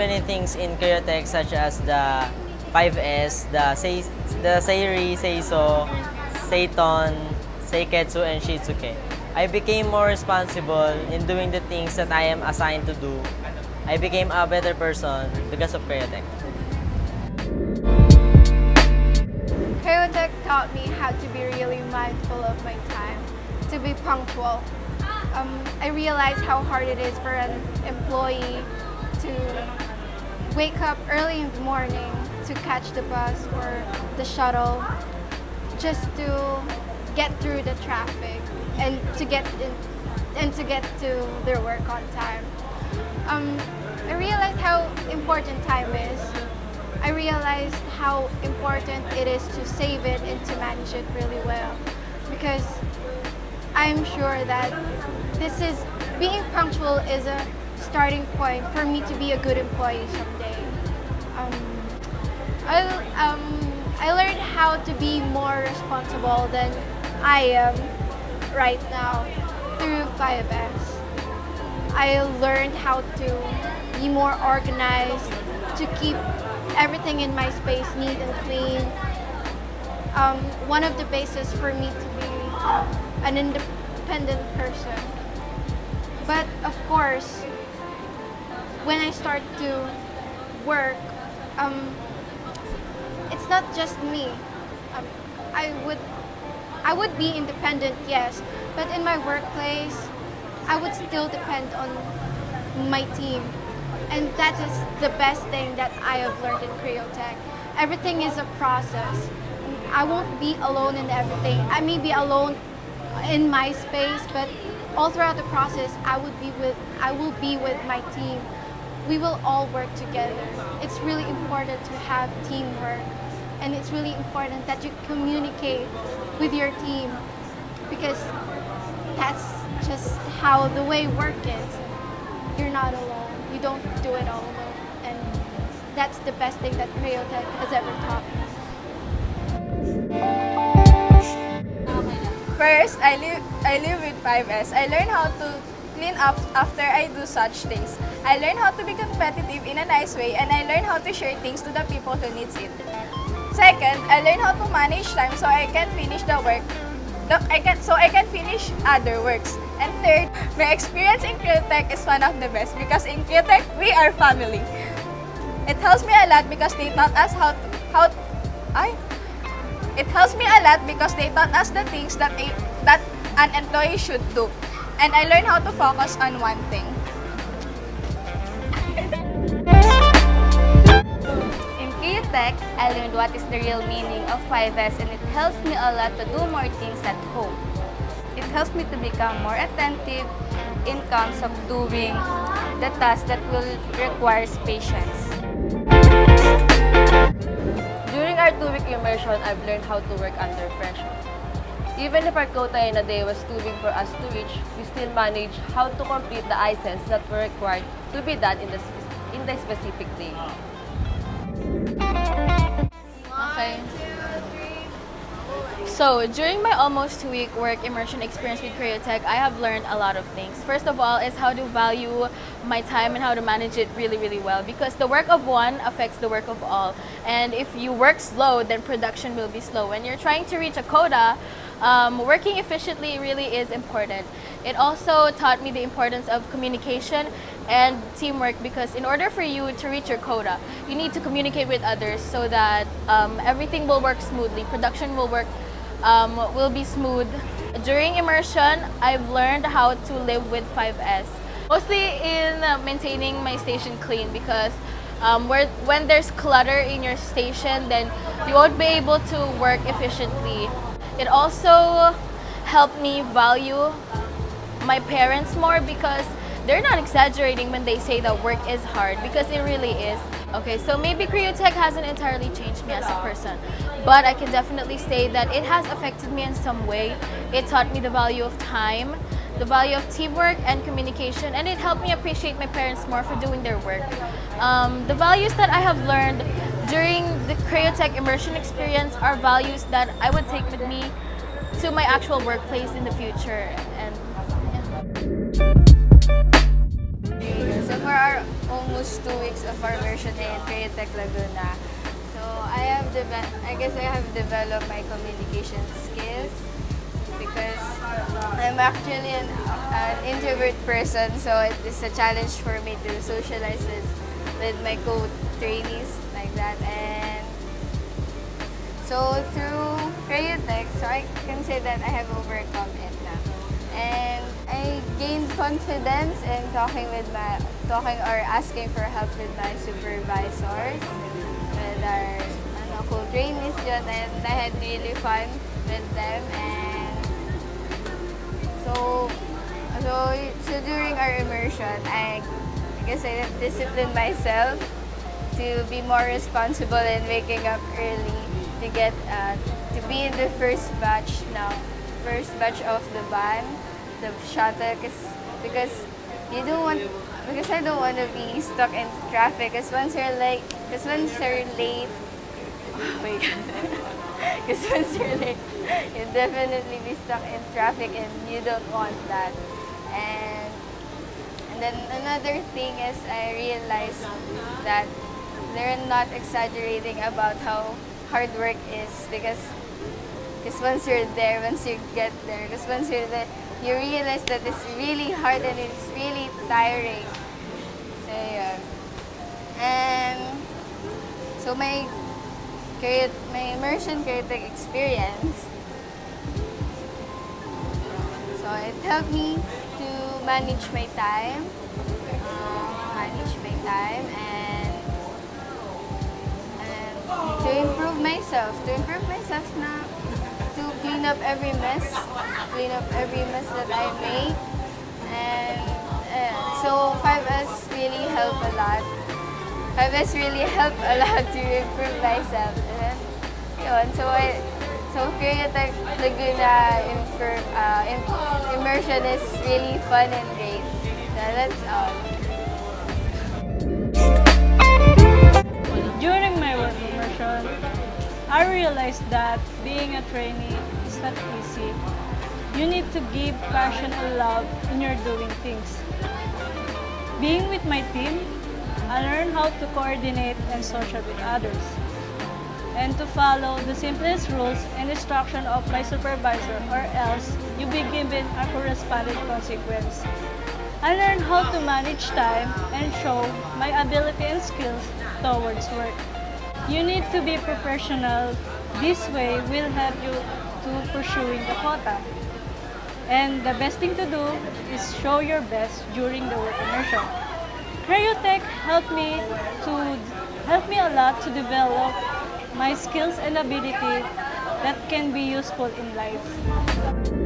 many things in Creotech such as the 5S, the Seiri, Seiso, Seiton, Seiketsu, and Shitsuke. I became more responsible in doing the things that I am assigned to do. I became a better person because of Creotech. Creotech taught me how to be really mindful of my time, to be punctual. I realized how hard it is for an employee to wake up early in the morning to catch the bus or the shuttle just to get through the traffic and to get to their work on time. I realized how important time is. I realized how important it is to save it and to manage it really well, because I'm sure that being punctual is a starting point for me to be a good employee someday. I learned how to be more responsible than I am right now through 5S. I learned how to be more organized, to keep everything in my space neat and clean. One of the bases for me to be an independent person. But of course, when I start to work, it's not just me. I would be independent, yes, but in my workplace, I would still depend on my team. And that is the best thing that I have learned in Creotech. Everything is a process. I won't be alone in everything. I may be alone in my space, but all throughout the process, I will be with my team. We will all work together. It's really important to have teamwork, and it's really important that you communicate with your team, because that's just how the way work is. You're not alone. You don't do it all alone, and that's the best thing that Creotech has ever taught me. First, I live with 5S. I learn how to clean up after I do such things. I learn how to be competitive in a nice way, and I learn how to share things to the people who needs it. Second, I learn how to manage time so I can finish the work. I can finish other works. And third, my experience in Creotech is one of the best, because in Creotech we are family. It helps me a lot because they taught us It helps me a lot because they taught us the things that an employee should do. And I learned how to focus on one thing. In Creotech, I learned what is the real meaning of 5S, and it helps me a lot to do more things at home. It helps me to become more attentive in terms of doing the tasks that will require patience. During our 2-week immersion, I've learned how to work under pressure. Even if our quota in a day was too big for us to reach, we still managed how to complete the items that were required to be done in the specific day. Okay. So, during my almost 2-week work immersion experience with Creotech, I have learned a lot of things. First of all is how to value my time and how to manage it really, really well, because the work of one affects the work of all. And if you work slow, then production will be slow. When you're trying to reach a quota, working efficiently really is important. It also taught me the importance of communication and teamwork, because in order for you to reach your quota, you need to communicate with others so that everything will work smoothly. Production will be smooth. During immersion, I've learned how to live with 5S. Mostly in maintaining my station clean, because when there's clutter in your station, then you won't be able to work efficiently. It also helped me value my parents more, because they're not exaggerating when they say that work is hard, because it really is. Okay, so maybe Creotech hasn't entirely changed me as a person, but I can definitely say that it has affected me in some way. It taught me the value of time, the value of teamwork and communication, and it helped me appreciate my parents more for doing their work. The values that I have learned during the Creotech immersion experience are values that I would take with me to my actual workplace in the future. And So for our almost 2 weeks of our immersion in Createch Laguna. So I guess I have developed my communication skills because I'm actually an introvert person, so it is a challenge for me to socialize with my co-trainees like that. And so through Createch, so I can say that I have overcome it now. And I gained confidence in talking or asking for help with my supervisors, with our co-trainees yun, and I had really fun with them. And so during our immersion, I guess I disciplined myself to be more responsible in waking up early to get to be in the first batch of the van, the shuttle, because I don't want to be stuck in traffic. Because once you're late, oh my God. Because once you're late, you'll definitely be stuck in traffic, and you don't want that. And then another thing is I realized that they're not exaggerating about how hard work is, because once you get there, you realize that it's really hard and it's really tiring. So, yeah. And so my immersion creative experience, so it helped me to manage my time, and to improve myself na, to clean up every mess that I make. And so 5S really helped a lot. 5S really helped a lot to improve myself. And then, yun, so Createch Laguna immersion is really fun and great. So that's all. During my work immersion, I realized that being a trainee is not easy. You need to give passion and love in your doing things. Being with my team, I learned how to coordinate and social with others, and to follow the simplest rules and instruction of my supervisor, or else you be given a corresponding consequence. I learned how to manage time and show my ability and skills towards work. You need to be professional. This way will help you to pursuing the quota. And the best thing to do is show your best during the work immersion. Createch helped me a lot to develop my skills and ability that can be useful in life.